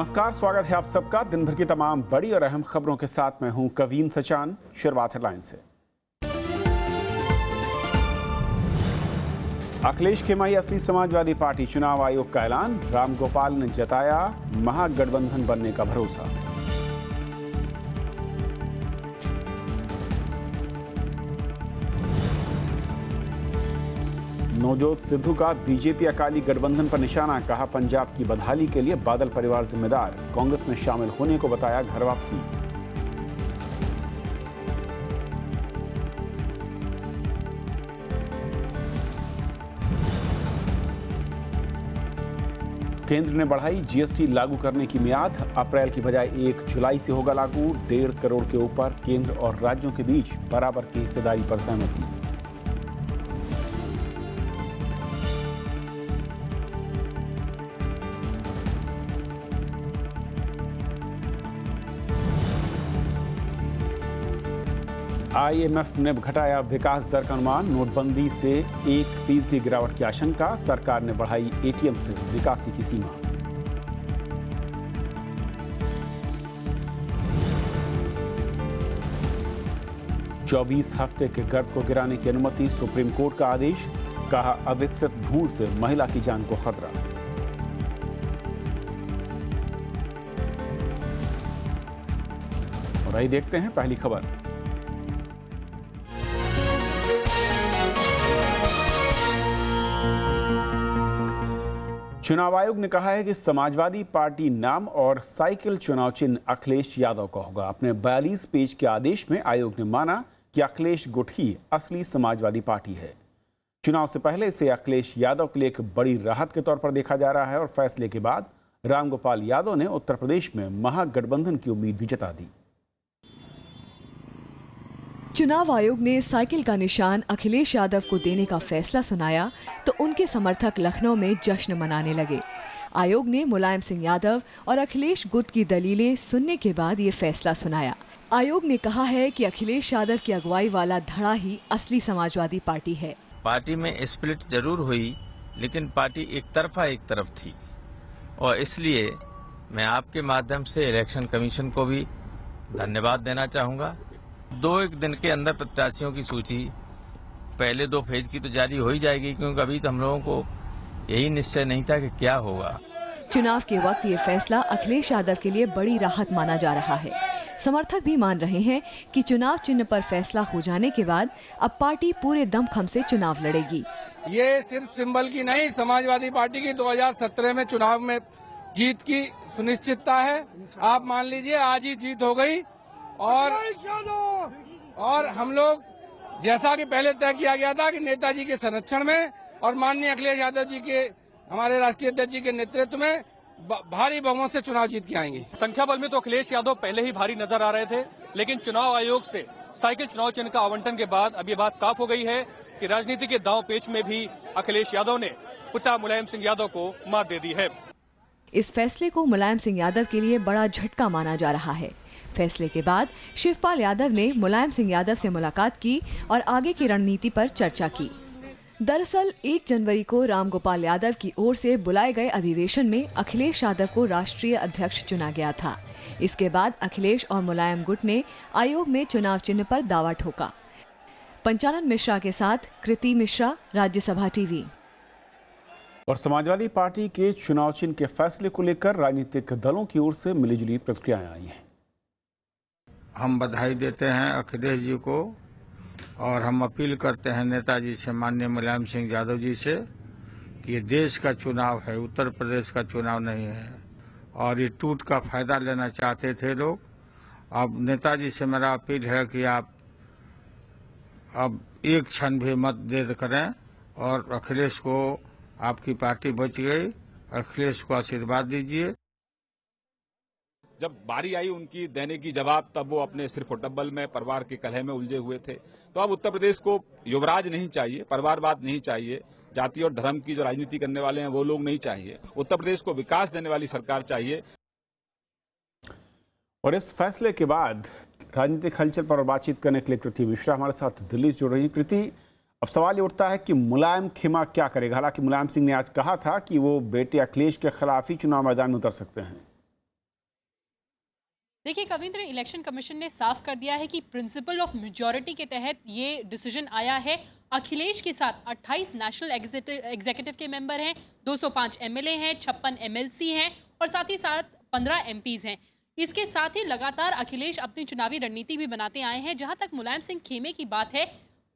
नमस्कार, स्वागत है आप सबका दिन भर की तमाम बड़ी और अहम खबरों के साथ। मैं हूं कवीन सचान। शुरुआत हेडलाइन से। अखिलेश खेमाई असली समाजवादी पार्टी, चुनाव आयोग का ऐलान। राम गोपाल ने जताया महागठबंधन बनने का भरोसा। नवजोत सिद्धू का बीजेपी अकाली गठबंधन पर निशाना, कहा पंजाब की बदहाली के लिए बादल परिवार जिम्मेदार। कांग्रेस में शामिल होने को बताया घर वापसी। केंद्र ने बढ़ाई जीएसटी लागू करने की मियाद, अप्रैल की बजाय 1 जुलाई से होगा लागू। 1.5 करोड़ के ऊपर केंद्र और राज्यों के बीच बराबर की हिस्सेदारी पर सहमति। आईएमएफ ने घटाया विकास दर का अनुमान, नोटबंदी से 1% गिरावट की आशंका। सरकार ने बढ़ाई एटीएम से निकासी की सीमा। चौबीस हफ्ते के गर्भ को गिराने की अनुमति, सुप्रीम कोर्ट का आदेश। कहा अविकसित भ्रूण से महिला की जान को खतरा। और आइए देखते हैं पहली खबर। चुनाव आयोग ने कहा है कि समाजवादी पार्टी नाम और साइकिल चुनाव चिन्ह अखिलेश यादव का होगा। अपने 42 पेज के आदेश में आयोग ने माना कि अखिलेश गुट ही असली समाजवादी पार्टी है। चुनाव से पहले इसे अखिलेश यादव के लिए एक बड़ी राहत के तौर पर देखा जा रहा है और फैसले के बाद रामगोपाल यादव ने उत्तर प्रदेश में महागठबंधन की उम्मीद भी जता दी। चुनाव आयोग ने साइकिल का निशान अखिलेश यादव को देने का फैसला सुनाया तो उनके समर्थक लखनऊ में जश्न मनाने लगे। आयोग ने मुलायम सिंह यादव और अखिलेश गुट की दलीलें सुनने के बाद ये फैसला सुनाया। आयोग ने कहा है कि अखिलेश यादव की अगुवाई वाला धड़ा ही असली समाजवादी पार्टी है। पार्टी में स्प्लिट जरूर हुई, लेकिन पार्टी एक तरफ थी और इसलिए मैं आपके माध्यम से इलेक्शन कमीशन को भी धन्यवाद देना चाहूँगा। 2-1 दिन के अंदर प्रत्याशियों की सूची पहले 2 फेज की तो जारी हो ही जाएगी, क्योंकि अभी तो हम लोगों को यही निश्चय नहीं था कि क्या होगा। चुनाव के वक्त ये फैसला अखिलेश यादव के लिए बड़ी राहत माना जा रहा है। समर्थक भी मान रहे हैं कि चुनाव चिन्ह पर फैसला हो जाने के बाद अब पार्टी पूरे दमखम से चुनाव लड़ेगी। ये सिर्फ सिंबल की नहीं, समाजवादी पार्टी की 2017 में चुनाव में जीत की सुनिश्चितता है। आप मान लीजिए आज ही जीत हो गई और हम लोग जैसा कि पहले तय किया गया था कि नेताजी के संरक्षण में और माननीय अखिलेश यादव जी के, हमारे राष्ट्रीय अध्यक्ष जी के नेतृत्व में भारी बहुमत से चुनाव जीत के आएंगे। संख्या बल में तो अखिलेश यादव पहले ही भारी नजर आ रहे थे, लेकिन चुनाव आयोग से साइकिल चुनाव चिन्ह का आवंटन के बाद अब ये बात साफ हो गई है कि राजनीति के दांव पेच में भी अखिलेश यादव ने पिता मुलायम सिंह यादव को मात दे दी है। इस फैसले को मुलायम सिंह यादव के लिए बड़ा झटका माना जा रहा है। फैसले के बाद शिवपाल यादव ने मुलायम सिंह यादव से मुलाकात की और आगे की रणनीति पर चर्चा की। दरअसल 1 जनवरी को रामगोपाल यादव की ओर से बुलाए गए अधिवेशन में अखिलेश यादव को राष्ट्रीय अध्यक्ष चुना गया था। इसके बाद अखिलेश और मुलायम गुट ने आयोग में चुनाव चिन्ह पर दावा ठोका। पंचानन मिश्रा के साथ कृति मिश्रा, राज्यसभा टीवी। और समाजवादी पार्टी के चुनाव चिन्ह के फैसले को लेकर राजनीतिक दलों की ओर से मिलीजुली प्रतिक्रियाएं आई हैं। हम बधाई देते हैं अखिलेश जी को और हम अपील करते हैं नेताजी से, माननीय मुलायम सिंह यादव जी से, कि ये देश का चुनाव है, उत्तर प्रदेश का चुनाव नहीं है और ये टूट का फायदा लेना चाहते थे लोग। अब नेताजी से मेरा अपील है कि आप अब एक क्षण भी मत देर करें और अखिलेश को, आपकी पार्टी बच गई, अखिलेश को आशीर्वाद दीजिए। जब बारी आई उनकी देने की जवाब, तब वो अपने सिर्फ डब्बल में परिवार के कलह में उलझे हुए थे। तो अब उत्तर प्रदेश को युवराज नहीं चाहिए, परिवारवाद नहीं चाहिए, जाति और धर्म की जो राजनीति करने वाले हैं वो लोग नहीं चाहिए। उत्तर प्रदेश को विकास देने वाली सरकार चाहिए। और इस फैसले के बाद राजनीतिक हलचल पर बातचीत करने के लिए कृति मिश्रा हमारे साथ दिल्ली से जुड़ रही हैं। कृति, अब सवाल ये उठता है कि मुलायम खेमा क्या करेगा। हालांकि मुलायम सिंह ने आज कहा था कि वो बेटे अखिलेश के खिलाफ ही चुनाव मैदान में उतर सकते हैं। देखिए कविंद्र, इलेक्शन कमीशन ने साफ कर दिया है कि प्रिंसिपल ऑफ मेजॉरिटी के तहत ये डिसीजन आया है। अखिलेश के साथ 28 नेशनल एग्जीक्यूटिव के मेंबर हैं, 205 एमएलए हैं, 56 एमएलसी हैं और साथ ही साथ 15 एमपीज हैं। इसके साथ ही लगातार अखिलेश अपनी चुनावी रणनीति भी बनाते आए हैं। जहां तक मुलायम सिंह खेमे की बात है,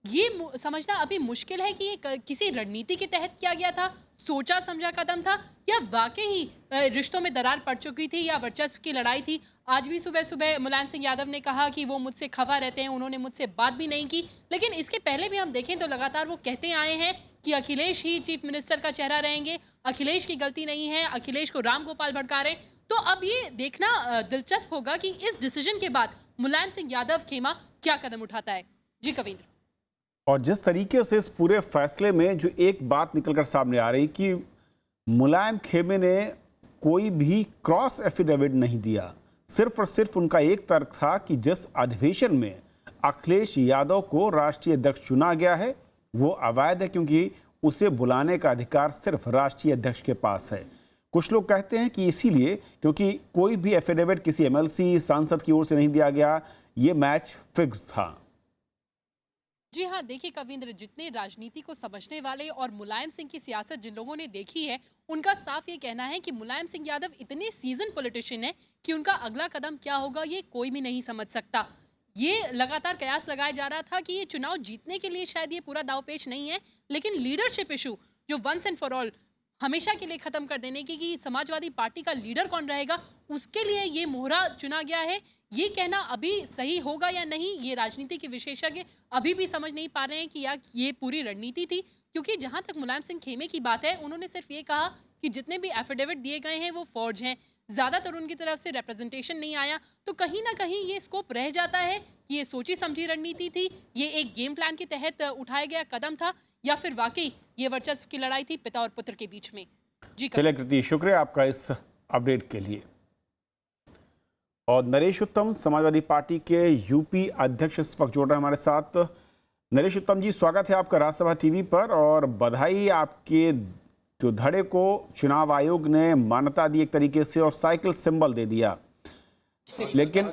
ये समझना अभी मुश्किल है कि ये किसी रणनीति के तहत किया गया था, सोचा समझा कदम था, या वाकई ही रिश्तों में दरार पड़ चुकी थी या वर्चस्व की लड़ाई थी। आज भी सुबह सुबह मुलायम सिंह यादव ने कहा कि वो मुझसे खफा रहते हैं, उन्होंने मुझसे बात भी नहीं की। लेकिन इसके पहले भी हम देखें तो लगातार वो कहते आए हैं कि अखिलेश ही चीफ मिनिस्टर का चेहरा रहेंगे, अखिलेश की गलती नहीं है, अखिलेश को राम गोपाल भड़का रहे। तो अब ये देखना दिलचस्प होगा कि इस डिसीजन के बाद मुलायम सिंह यादव खेमा क्या कदम उठाता है। जी कविंद्र। और जिस तरीके से इस पूरे फैसले में जो एक बात निकलकर सामने आ रही कि मुलायम खेमे ने कोई भी क्रॉस एफिडेविट नहीं दिया, सिर्फ और सिर्फ उनका एक तर्क था कि जिस अधिवेशन में अखिलेश यादव को राष्ट्रीय अध्यक्ष चुना गया है वो अवैध है, क्योंकि उसे बुलाने का अधिकार सिर्फ राष्ट्रीय अध्यक्ष के पास है। कुछ लोग कहते हैं कि इसीलिए, क्योंकि कोई भी एफिडेविट किसी एमएलसी सांसद की ओर से नहीं दिया गया, ये मैच फिक्स था। जी हाँ, देखिए कविंद्र, जितने राजनीति को समझने वाले और मुलायम सिंह की सियासत जिन लोगों ने देखी है, उनका साफ ये कहना है कि मुलायम सिंह यादव इतने सीजन पॉलिटिशियन है कि उनका अगला कदम क्या होगा ये कोई भी नहीं समझ सकता। ये लगातार कयास लगाया जा रहा था कि ये चुनाव जीतने के लिए शायद ये पूरा दावपेच नहीं है, लेकिन लीडरशिप इशू जो वंस एंड फॉर ऑल हमेशा के लिए खत्म कर देने की कि समाजवादी पार्टी का लीडर कौन रहेगा, उसके लिए ये मोहरा चुना गया है। ये कहना अभी सही होगा या नहीं, ये राजनीति के विशेषज्ञ अभी भी समझ नहीं पा रहे हैं कि यार ये पूरी रणनीति थी। क्योंकि जहां तक मुलायम सिंह खेमे की बात है, उन्होंने सिर्फ ये कहा कि जितने भी एफिडेविट दिए गए हैं वो फॉर्ज हैं, ज्यादातर उनकी तरफ से रिप्रेजेंटेशन नहीं आया। तो कहीं ना कहीं ये स्कोप रह जाता है कि ये सोची समझी रणनीति थी, ये एक गेम प्लान के तहत उठाया गया कदम था, या फिर वाकई ये वर्चस्व की लड़ाई थी पिता और पुत्र के बीच में। जी चलिए कृति, शुक्रिया आपका इस अपडेट के लिए। और नरेश उत्तम समाजवादी पार्टी के यूपी अध्यक्ष इस वक्त जोड़ रहे हैं हमारे साथ। नरेश उत्तम जी, स्वागत है आपका राज्यसभा टीवी पर, और बधाई आपके जो धड़े को चुनाव आयोग ने मान्यता दी एक तरीके से और साइकिल सिंबल दे दिया। लेकिन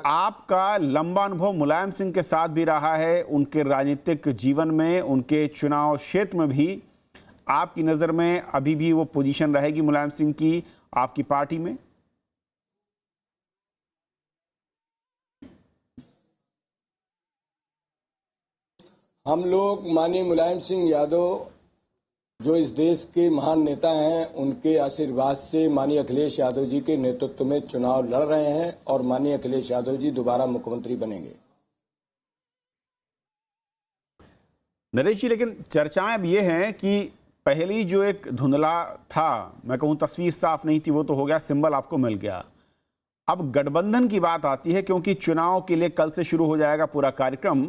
आपका लंबा अनुभव मुलायम सिंह के साथ भी रहा है, उनके राजनीतिक जीवन में, उनके चुनाव क्षेत्र में भी। आपकी नज़र में अभी भी वो पोजीशन रहेगी मुलायम सिंह की आपकी पार्टी में? हम लोग माननीय मुलायम सिंह यादव जो इस देश के महान नेता हैं, उनके आशीर्वाद से माननीय अखिलेश यादव जी के नेतृत्व में चुनाव लड़ रहे हैं और माननीय अखिलेश यादव जी दोबारा मुख्यमंत्री बनेंगे। नरेश जी, लेकिन चर्चाएं अब ये हैं कि पहली जो एक धुंधला था, मैं कहूँ तस्वीर साफ नहीं थी, वो तो हो गया, सिंबल आपको मिल गया। अब गठबंधन की बात आती है, क्योंकि चुनाव के लिए कल से शुरू हो जाएगा पूरा कार्यक्रम।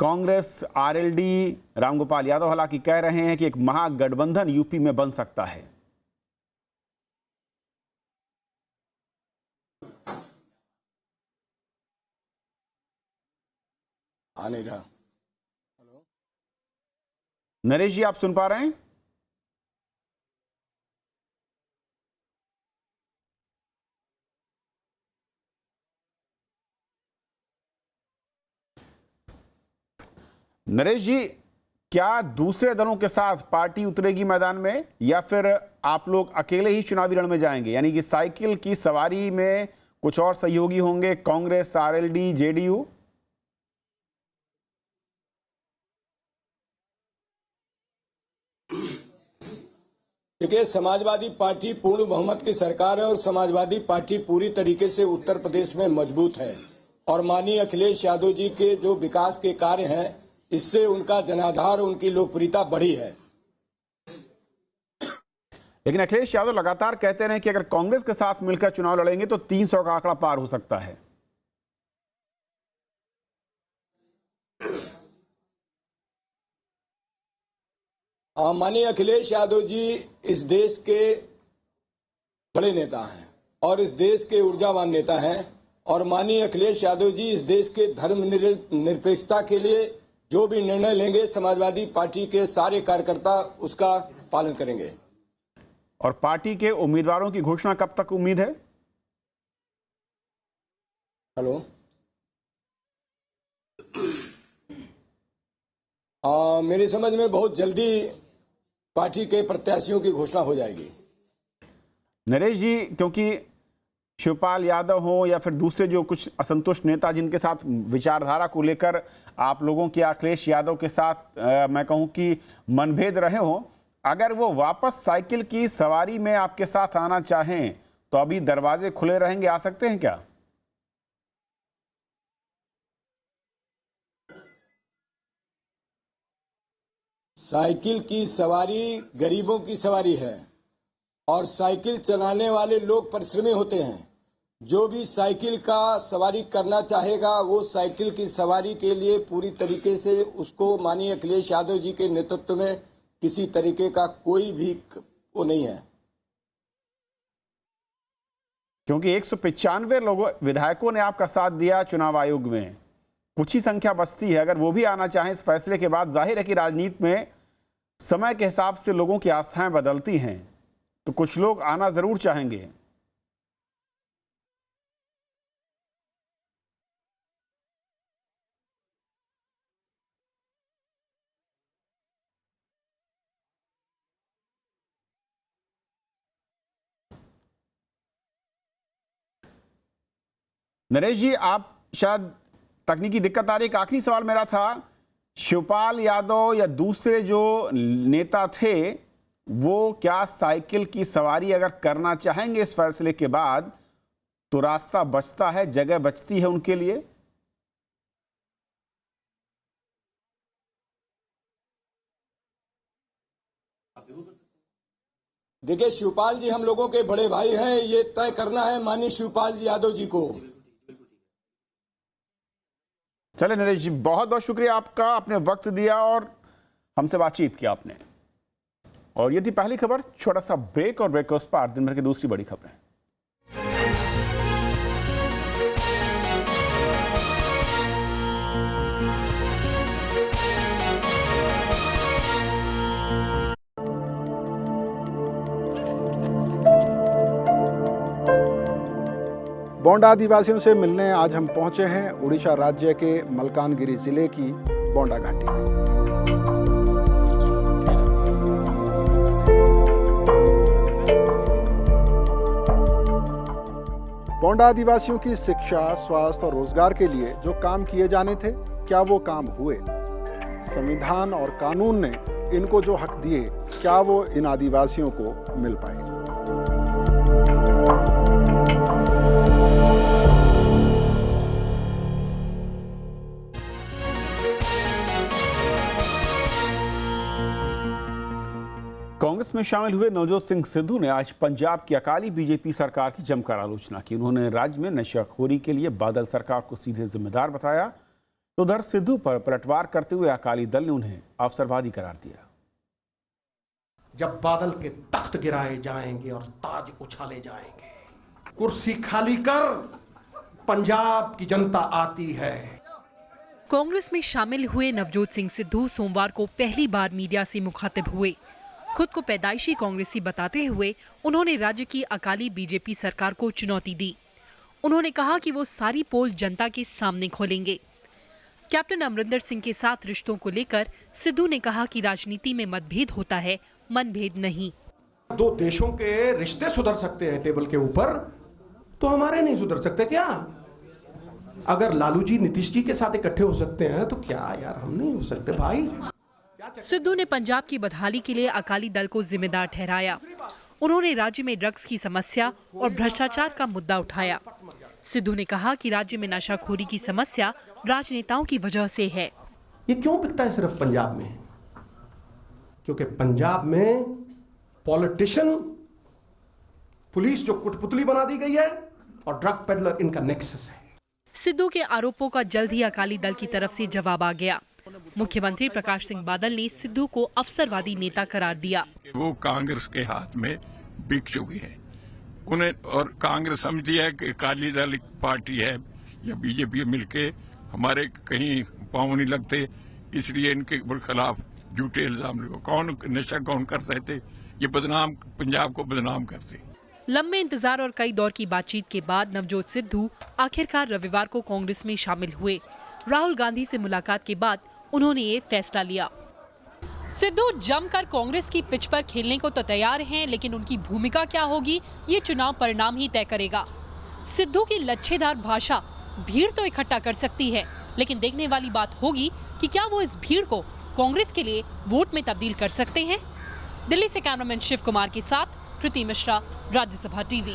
कांग्रेस, आरएलडी, रामगोपाल यादव हालांकि कह रहे हैं कि एक महागठबंधन यूपी में बन सकता है। आने का नरेश जी, आप सुन पा रहे हैं? नरेश जी, क्या दूसरे दलों के साथ पार्टी उतरेगी मैदान में, या फिर आप लोग अकेले ही चुनावी रण में जाएंगे? यानी कि साइकिल की सवारी में कुछ और सहयोगी होंगे, कांग्रेस, आरएलडी, जेडीयू? देखिए, समाजवादी पार्टी पूर्ण बहुमत की सरकार है और समाजवादी पार्टी पूरी तरीके से उत्तर प्रदेश में मजबूत है। और माननीय अखिलेश यादव जी के जो विकास के कार्य हैं, इससे उनका जनाधार, उनकी लोकप्रियता बढ़ी है। लेकिन अखिलेश यादव लगातार कहते रहे कि अगर कांग्रेस के साथ मिलकर चुनाव लड़ेंगे तो 300 का आंकड़ा पार हो सकता है। माननीय अखिलेश यादव जी इस देश के बड़े नेता हैं और इस देश के ऊर्जावान नेता हैं, और माननीय अखिलेश यादव जी इस देश के धर्म निरपेक्षता के लिए जो भी निर्णय लेंगे, समाजवादी पार्टी के सारे कार्यकर्ता उसका पालन करेंगे। और पार्टी के उम्मीदवारों की घोषणा कब तक उम्मीद है? हेलो, मेरी समझ में बहुत जल्दी पार्टी के प्रत्याशियों की घोषणा हो जाएगी। नरेश जी, क्योंकि शिवपाल यादव हो या फिर दूसरे जो कुछ असंतुष्ट नेता जिनके साथ विचारधारा को लेकर आप लोगों के अखिलेश यादव के साथ मैं कहूं कि मनभेद रहे हो, अगर वो वापस साइकिल की सवारी में आपके साथ आना चाहें तो अभी दरवाजे खुले रहेंगे, आ सकते हैं क्या? साइकिल की सवारी गरीबों की सवारी है और साइकिल चलाने वाले लोग परिश्रमी होते हैं। जो भी साइकिल का सवारी करना चाहेगा वो साइकिल की सवारी के लिए पूरी तरीके से उसको माननीय अखिलेश यादव जी के नेतृत्व में किसी तरीके का कोई भी वो नहीं है, क्योंकि 195 लोगों विधायकों ने आपका साथ दिया चुनाव आयोग में, कुछ ही संख्या बचती है। अगर वो भी आना चाहें इस फैसले के बाद, जाहिर है कि राजनीति में समय के हिसाब से लोगों की आस्थाएं बदलती हैं, तो कुछ लोग आना जरूर चाहेंगे। नरेश जी, आप शायद तकनीकी दिक्कत आ रही है। एक आखिरी सवाल मेरा था, शिवपाल यादव या दूसरे जो नेता थे वो क्या साइकिल की सवारी अगर करना चाहेंगे इस फैसले के बाद तो रास्ता बचता है, जगह बचती है उनके लिए? देखिए, शिवपाल जी हम लोगों के बड़े भाई हैं, ये तय करना है माननीय शिवपाल जी यादव जी को। चले नरेश जी, बहुत बहुत शुक्रिया आपका, आपने वक्त दिया और हमसे बातचीत किया आपने। और ये थी पहली खबर। छोटा सा ब्रेक और ब्रेक के उस पार दिन भर की दूसरी बड़ी खबरें। बोंडा आदिवासियों से मिलने आज हम पहुंचे हैं उड़ीसा राज्य के मलकानगिरी जिले की बोंडा घाटी में। बोंडा आदिवासियों की शिक्षा, स्वास्थ्य और रोजगार के लिए जो काम किए जाने थे, क्या वो काम हुए? संविधान और कानून ने इनको जो हक दिए, क्या वो इन आदिवासियों को मिल पाए? कांग्रेस में शामिल हुए नवजोत सिंह सिद्धू ने आज पंजाब की अकाली बीजेपी सरकार की जमकर आलोचना की। उन्होंने राज्य में नशाखोरी के लिए बादल सरकार को सीधे जिम्मेदार बताया, तो उधर सिद्धू पर पलटवार करते हुए अकाली दल ने उन्हें अवसरवादी करार दिया। जब बादल के तख्त गिराए जाएंगे और ताज उछाले जाएंगे, कुर्सी खाली कर, पंजाब की जनता आती है। कांग्रेस में शामिल हुए नवजोत सिंह सिद्धू सोमवार को पहली बार मीडिया से मुखातिब हुए। खुद को पैदाइशी कांग्रेसी बताते हुए उन्होंने राज्य की अकाली बीजेपी सरकार को चुनौती दी। उन्होंने कहा कि वो सारी पोल जनता के सामने खोलेंगे। कैप्टन अमरिंदर सिंह के साथ रिश्तों को लेकर सिद्धू ने कहा कि राजनीति में मतभेद होता है, मनभेद नहीं। दो देशों के रिश्ते सुधर सकते हैं टेबल के ऊपर, तो हमारे नहीं सुधर सकते क्या? अगर लालू जी नीतीश जी के साथ इकट्ठे हो सकते हैं तो क्या यार हम नहीं हो सकते भाई? सिद्धू ने पंजाब की बदहाली के लिए अकाली दल को जिम्मेदार ठहराया। उन्होंने राज्य में ड्रग्स की समस्या और भ्रष्टाचार का मुद्दा उठाया। सिद्धू ने कहा कि राज्य में नशाखोरी की समस्या राजनेताओं की वजह से है। ये क्यों बिकता है सिर्फ पंजाब में? क्योंकि पंजाब में पॉलिटिशियन, पुलिस जो कुटपुतली बना दी गई है और ड्रग पेडलर इनका नेक्सस है। सिद्धू के आरोपों का जल्द ही अकाली दल की तरफ से जवाब आ गया। मुख्यमंत्री प्रकाश सिंह बादल ने सिद्धू को अवसरवादी नेता करार दिया। वो कांग्रेस के हाथ में बिक चुकी है उन्हें, और कांग्रेस समझती है कि अकाली दल एक पार्टी है या बीजेपी मिलके हमारे कहीं पांव नहीं लगते, इसलिए इनके खिलाफ झूठे इल्जाम लगाओ। कौन नशा कौन करते थे? ये बदनाम, पंजाब को बदनाम करते। लंबे इंतजार और कई दौर की बातचीत के बाद नवजोत सिद्धू आखिरकार रविवार को कांग्रेस में शामिल हुए। राहुल गांधी से मुलाकात के बाद उन्होंने ये फैसला लिया। सिद्धू जमकर कांग्रेस की पिच पर खेलने को तो तैयार हैं, लेकिन उनकी भूमिका क्या होगी ये चुनाव परिणाम ही तय करेगा। सिद्धू की लच्छेदार भाषा भीड़ तो इकट्ठा कर सकती है, लेकिन देखने वाली बात होगी कि क्या वो इस भीड़ को कांग्रेस के लिए वोट में तब्दील कर सकते हैं। दिल्ली से कैमरामैन शिव कुमार के साथ कृति मिश्रा, राज्यसभा टीवी।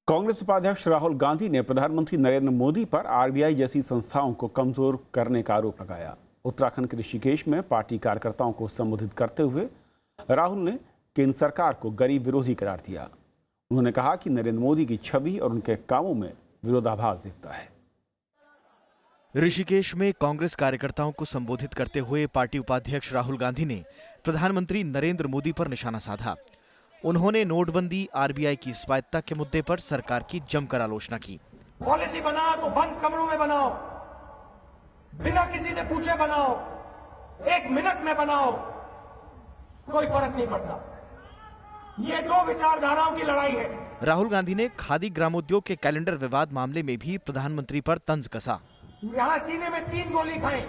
कांग्रेस उपाध्यक्ष राहुल गांधी ने प्रधानमंत्री नरेंद्र मोदी पर आरबीआई जैसी संस्थाओं को कमजोर करने का आरोप लगाया। उत्तराखंड के ऋषिकेश में पार्टी कार्यकर्ताओं को संबोधित करते हुए राहुल ने केंद्र सरकार को गरीब विरोधी करार दिया। उन्होंने कहा कि नरेंद्र मोदी की छवि और उनके कामों में विरोधाभास दिखता है। ऋषिकेश में कांग्रेस कार्यकर्ताओं को संबोधित करते हुए पार्टी उपाध्यक्ष राहुल गांधी ने प्रधानमंत्री नरेंद्र मोदी पर निशाना साधा। उन्होंने नोटबंदी, आरबीआई की स्वायत्तता के मुद्दे पर सरकार की जमकर आलोचना की। पॉलिसी बनाओ तो बंद कमरों में बनाओ, बिना किसी से पूछे बनाओ, 1 मिनट में बनाओ, कोई फर्क नहीं पड़ता। ये 2 विचारधाराओं की लड़ाई है। राहुल गांधी ने खादी ग्रामोद्योग के कैलेंडर विवाद मामले में भी प्रधानमंत्री पर तंज कसा। यहां सीने में 3 गोली खाई,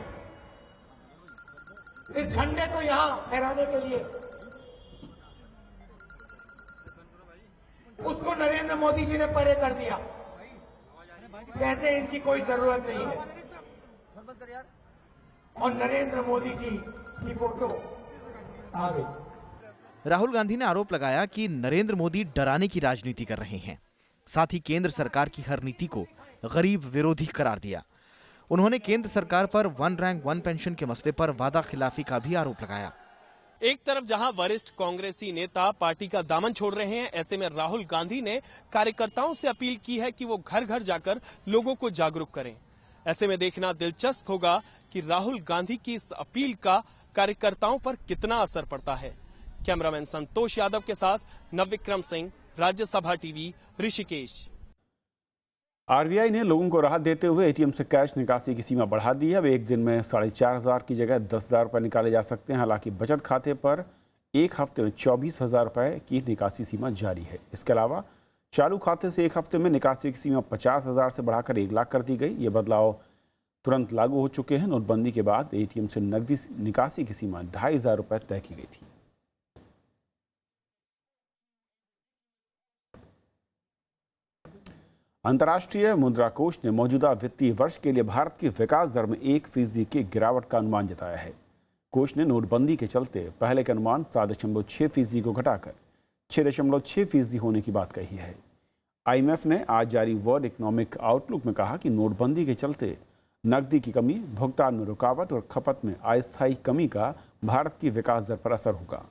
इस झंडे को यहां फहराने के लिए, उसको नरेंद्र मोदी जी ने परे कर दिया। कहते हैं इनकी कोई जरूरत नहीं है, और नरेंद्र मोदी की फोटो आ गई। राहुल गांधी ने आरोप लगाया कि नरेंद्र मोदी डराने की राजनीति कर रहे हैं। साथ ही केंद्र सरकार की हर नीति को गरीब विरोधी करार दिया। उन्होंने केंद्र सरकार पर 1 रैंक 1 पेंशन के मसले पर वादा खिलाफी का भी आरोप लगाया। एक तरफ जहां वरिष्ठ कांग्रेसी नेता पार्टी का दामन छोड़ रहे हैं, ऐसे में राहुल गांधी ने कार्यकर्ताओं से अपील की है कि वो घर घर जाकर लोगों को जागरूक करें। ऐसे में देखना दिलचस्प होगा कि राहुल गांधी की इस अपील का कार्यकर्ताओं पर कितना असर पड़ता है। कैमरामैन संतोष यादव के साथ नवविक्रम सिंह, राज्यसभा टीवी, ऋषिकेश। आरबीआई ने लोगों को राहत देते हुए एटीएम से कैश निकासी की सीमा बढ़ा दी है। अब एक दिन में 4,500 की जगह 10,000 रुपये निकाले जा सकते हैं। हालांकि बचत खाते पर एक हफ्ते में 24,000 रुपये की निकासी सीमा जारी है। इसके अलावा चालू खाते से एक हफ्ते में निकासी की सीमा 50,000 से बढ़ाकर 1 लाख कर दी गई। ये बदलाव तुरंत लागू हो चुके हैं। नोटबंदी के बाद एटीएम से नकदी निकासी की सीमा 2,500 रुपये तय की गई थी। अंतर्राष्ट्रीय मुद्रा कोष ने मौजूदा वित्तीय वर्ष के लिए भारत की विकास दर में 1% की गिरावट का अनुमान जताया है। कोष ने नोटबंदी के चलते पहले के अनुमान 7.6% को घटाकर 6.6% होने की बात कही है। आईएमएफ ने आज जारी वर्ल्ड इकोनॉमिक आउटलुक में कहा कि नोटबंदी के चलते नकदी की कमी, भुगतान में रुकावट और खपत में अस्थायी कमी का भारत की विकास दर पर असर होगा।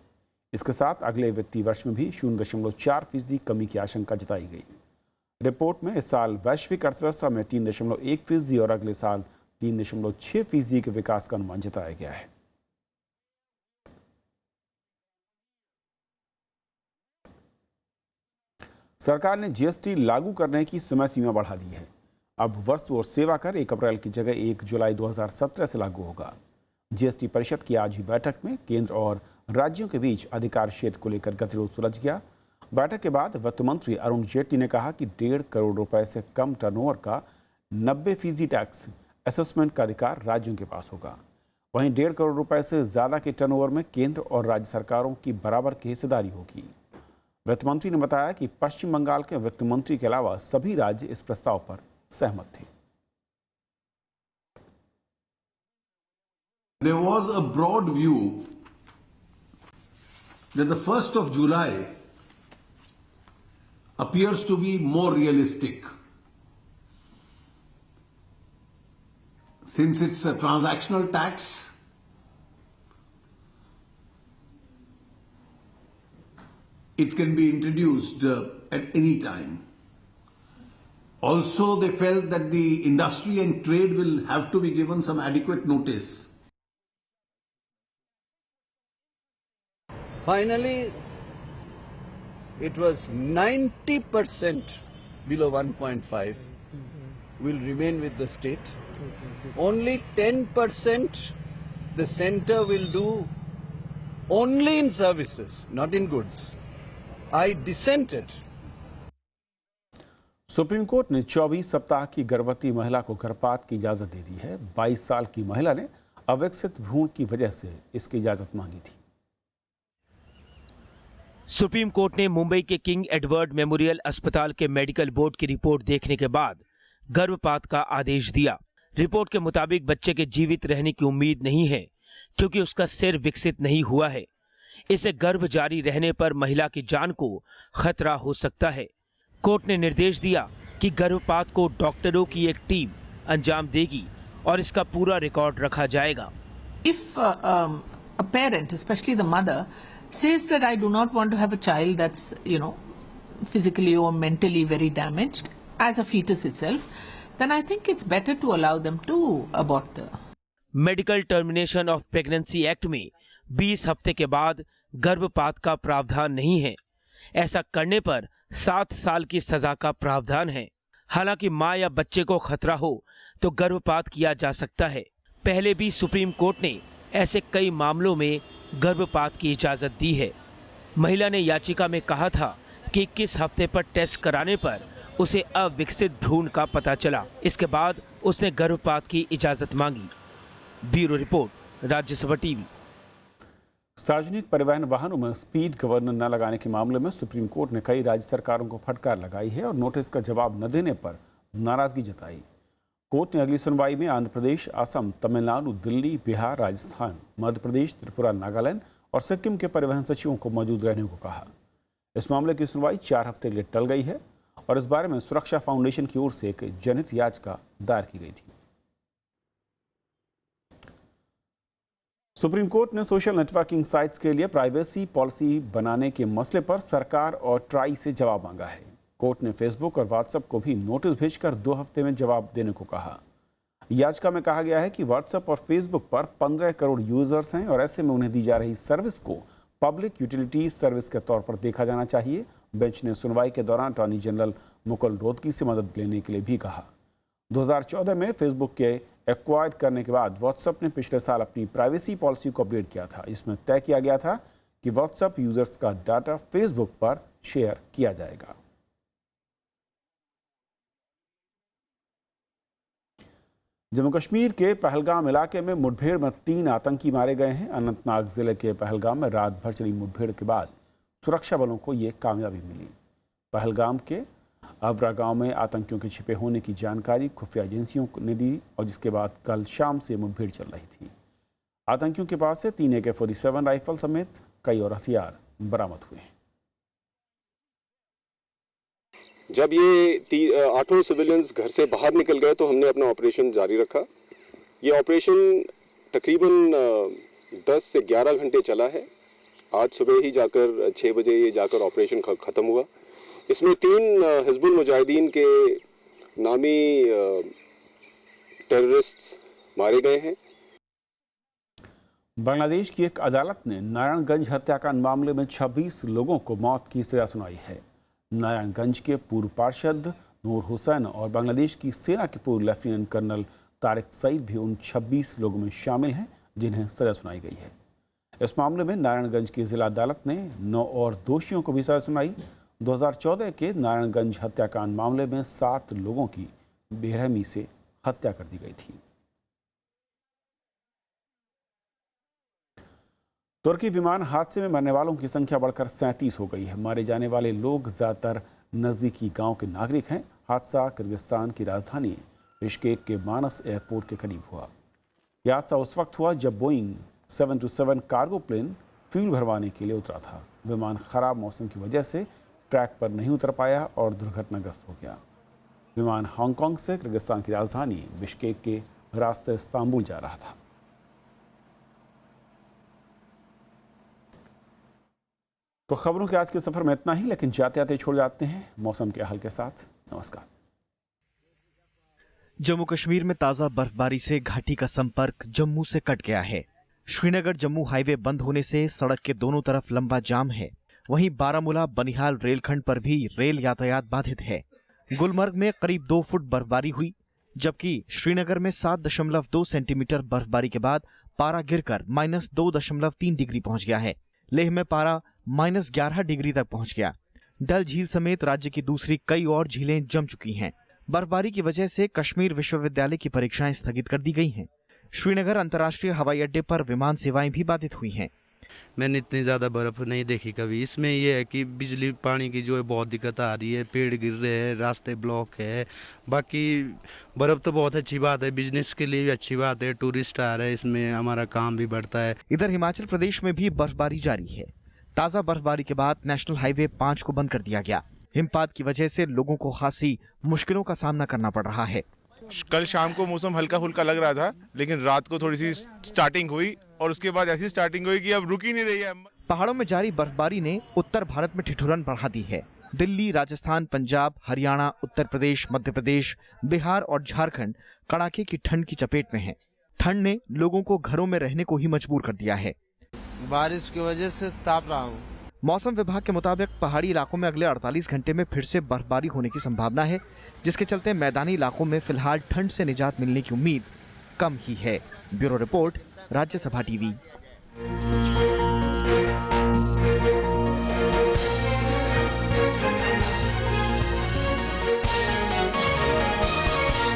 इसके साथ अगले वित्तीय वर्ष में भी 0.4% कमी की आशंका जताई गई। रिपोर्ट में इस साल वैश्विक अर्थव्यवस्था में 3.1% और अगले साल 3.6% के विकास का अनुमान जताया गया है। सरकार ने जीएसटी लागू करने की समय सीमा बढ़ा दी है। अब वस्तु और सेवा कर 1 अप्रैल की जगह 1 जुलाई 2017 से लागू होगा। जीएसटी परिषद की आज हुई बैठक में केंद्र और राज्यों के बीच अधिकार क्षेत्र को लेकर गतिरोध सुलझ गया। बैठक के बाद वित्त मंत्री अरुण जेटली ने कहा कि 1.5 करोड़ रुपए से कम टर्नओवर का 90% टैक्स असेसमेंट का अधिकार राज्यों के पास होगा। वहीं 1.5 करोड़ रुपए से ज्यादा के टर्नओवर में केंद्र और राज्य सरकारों की बराबर की हिस्सेदारी होगी। वित्त मंत्री ने बताया कि पश्चिम बंगाल के वित्त मंत्री के अलावा सभी राज्य इस प्रस्ताव पर सहमत थे। There was a broad view that the 1st of July appears to be more realistic, since it's a transactional tax. It can be introduced at any time. Also, they felt that the industry and trade will have to be given some adequate notice. Finally, it was 90% below 1.5 will remain with the state. Only 10% the center will do only in services, not in goods. I dissented. Supreme court ने 24 सप्ताह की गर्भवती महिला को गर्भपात की इजाजत दे दी है। 22 साल की महिला ने अविकसित भ्रूण की वजह से इसकी इजाजत मांगी थी। सुप्रीम कोर्ट ने मुंबई के किंग एडवर्ड मेमोरियल अस्पताल के मेडिकल बोर्ड की रिपोर्ट देखने के बाद गर्भपात का आदेश दिया। रिपोर्ट के मुताबिक बच्चे के जीवित रहने की उम्मीद नहीं है क्योंकि उसका सिर विकसित नहीं हुआ है। इसे गर्भ जारी रहने पर महिला की जान को खतरा हो सकता है। कोर्ट ने निर्देश दिया कि गर्भपात को डॉक्टरों की एक टीम अंजाम देगी और इसका पूरा रिकॉर्ड रखा जाएगा। If a parent, especially the mother, says that I do not want to have a child that's, physically or mentally very damaged as a fetus itself, then I think it's better to allow them to abort the. Medical termination of pregnancy act में 20 हफ्ते के बाद गर्भपात का प्रावधान नहीं है। ऐसा करने पर 7 साल की सजा का प्रावधान है। हालांकि मां या बच्चे को खतरा हो तो गर्भपात किया जा सकता है। पहले भी सुप्रीम कोर्ट ने ऐसे कई मामलों में गर्भपात की इजाजत दी है। महिला ने याचिका में कहा था कि 21 हफ्ते पर टेस्ट कराने पर उसे अविकसित भ्रूण का पता चला। इसके बाद उसने गर्भपात की इजाजत मांगी। Bureau report, Rajya Sabha TV. सार्वजनिक परिवहन वाहनों में स्पीड गवर्नर न लगाने के मामले में सुप्रीम कोर्ट ने कई राज्य सरकारों को फटकार लगाई है और नोटिस का जवाब न देने पर नाराजगी जताई। कोर्ट ने अगली सुनवाई में आंध्र प्रदेश, असम, तमिलनाडु, दिल्ली, बिहार, राजस्थान, मध्य प्रदेश, त्रिपुरा, नागालैंड और सिक्किम के परिवहन सचिवों को मौजूद रहने को कहा। इस मामले की सुनवाई 4 हफ्ते के लिए टल गई है और इस बारे में सुरक्षा फाउंडेशन की ओर से एक जनहित याचिका दायर की गई थी। सुप्रीम कोर्ट ने सोशल नेटवर्किंग साइट्स के लिए प्राइवेसी पॉलिसी बनाने के मसले पर सरकार और ट्राई से जवाब मांगा है। कोर्ट ने फेसबुक और व्हाट्सएप को भी नोटिस भेजकर 2 हफ्ते में जवाब देने को कहा। याचिका में कहा गया है कि व्हाट्सएप और फेसबुक पर 15 करोड़ यूजर्स हैं और ऐसे में उन्हें दी जा रही सर्विस को पब्लिक यूटिलिटी सर्विस के तौर पर देखा जाना चाहिए। बेंच ने सुनवाई के दौरान अटॉर्नी जनरल मुकुल रोहतगी से मदद लेने के लिए भी कहा। 2014 में फेसबुक के एक्वायर्ड करने के बाद व्हाट्सएप ने पिछले साल अपनी प्राइवेसी पॉलिसी को अपडेट किया था। इसमें तय किया गया था कि व्हाट्सएप यूजर्स का डाटा फेसबुक पर शेयर किया जाएगा। जम्मू कश्मीर के पहलगाम इलाके में मुठभेड़ में 3 आतंकी मारे गए हैं। अनंतनाग जिले के पहलगाम में रात भर चली मुठभेड़ के बाद सुरक्षा बलों को ये कामयाबी मिली। पहलगाम के अवरा गांव में आतंकियों के छिपे होने की जानकारी खुफिया एजेंसियों ने दी और जिसके बाद कल शाम से मुठभेड़ चल रही थी। आतंकियों के पास से 3 AK-47 राइफल समेत कई और हथियार बरामद हुए हैं। जब ये 8 सिविलियंस घर से बाहर निकल गए तो हमने अपना ऑपरेशन जारी रखा। ये ऑपरेशन तकरीबन 10 से 11 घंटे चला है। आज सुबह ही जाकर 6 बजे ये जाकर ऑपरेशन खत्म हुआ। इसमें 3 हिजबुल मुजाहिदीन के नामी टेररिस्ट्स मारे गए हैं। बांग्लादेश की एक अदालत ने नारायणगंज हत्याकांड मामले में 26 लोगों को मौत की सजा सुनाई है। नारायणगंज के पूर्व पार्षद नूर हुसैन और बांग्लादेश की सेना के पूर्व लेफ्टिनेंट कर्नल तारिक सईद भी उन 26 लोगों में शामिल हैं जिन्हें सजा सुनाई गई है। इस मामले में नारायणगंज की जिला अदालत ने 9 और दोषियों को भी सजा सुनाई। 2014 के नारायणगंज हत्याकांड मामले में 7 लोगों की बेरहमी से हत्या कर दी गई थी। तुर्की विमान हादसे में मरने वालों की संख्या बढ़कर 37 हो गई है। मारे जाने वाले लोग ज्यादातर नजदीकी गांव के नागरिक हैं। हादसा किर्गिस्तान की राजधानी बिश्केक के मानस एयरपोर्ट के करीब हुआ। यह हादसा उस वक्त हुआ जब बोइंग 727 कार्गो प्लेन फ्यूल भरवाने के लिए उतरा था। विमान खराब मौसम की वजह से ट्रैक पर नहीं उतर पाया और दुर्घटनाग्रस्त हो गया। विमान हांगकांग से किर्गिस्तान की राजधानी बिश्केक के रास्ते इस्तांबुल जा रहा था। तो खबरों के आज के सफर में इतना ही, लेकिन जाते आते छोड़ जाते हैं मौसम के हाल के साथ। नमस्कार। जम्मू कश्मीर में ताजा बर्फबारी से घाटी का संपर्क जम्मू से कट गया है। श्रीनगर जम्मू हाईवे बंद होने से सड़क के दोनों तरफ लंबा जाम है। वहीं बारामूला बनिहाल रेलखंड पर भी रेल यातायात बाधित है। गुलमर्ग में करीब 2 फुट बर्फबारी हुई, जबकि श्रीनगर में 7.2 सेंटीमीटर बर्फबारी के बाद पारा गिरकर -2.3 डिग्री पहुंच गया है। लेह में पारा -11 डिग्री तक पहुंच गया। डल झील समेत राज्य की दूसरी कई और झीलें जम चुकी हैं। बर्फबारी की वजह से कश्मीर विश्वविद्यालय की परीक्षाएं स्थगित कर दी गई हैं। श्रीनगर अंतर्राष्ट्रीय हवाई अड्डे पर विमान सेवाएं भी बाधित हुई हैं। मैंने इतनी ज़्यादा बर्फ़ नहीं देखी कभी। इसमें यह है कि बिजली पानी की जो है बहुत दिक्कत आ रही है, पेड़ गिर रहे हैं, रास्ते ब्लॉक है। बाकी बर्फ़ तो बहुत अच्छी बात है, बिजनेस के लिए भी अच्छी बात है, टूरिस्ट आ रहे हैं, इसमें हमारा काम भी बढ़ता है। इधर हिमाचल प्रदेश में भी बर्फबारी जारी है। ताज़ा बर्फबारी के बाद नेशनल हाईवे 5 को बंद कर दिया गया। हिमपात की वजह से लोगों को खासी मुश्किलों का सामना करना पड़ रहा है। कल शाम को मौसम हल्का फुल्का लग रहा था, लेकिन रात को थोड़ी सी स्टार्टिंग हुई और उसके बाद ऐसी स्टार्टिंग हुई कि अब रुक ही नहीं रही है। पहाड़ों में जारी बर्फबारी ने उत्तर भारत में ठिठुरन बढ़ा दी है। दिल्ली, राजस्थान, पंजाब, हरियाणा, उत्तर प्रदेश, मध्य प्रदेश, बिहार और झारखंड कड़ाके की ठंड की चपेट में है। ठंड ने लोगों को घरों में रहने को ही मजबूर कर दिया है। बारिश की वजह से ताप रहा हूँ। मौसम विभाग के मुताबिक पहाड़ी इलाकों में अगले 48 घंटे में फिर से बर्फबारी होने की संभावना है, जिसके चलते मैदानी इलाकों में फिलहाल ठंड से निजात मिलने की उम्मीद कम ही है। Bureau report, Rajya Sabha TV.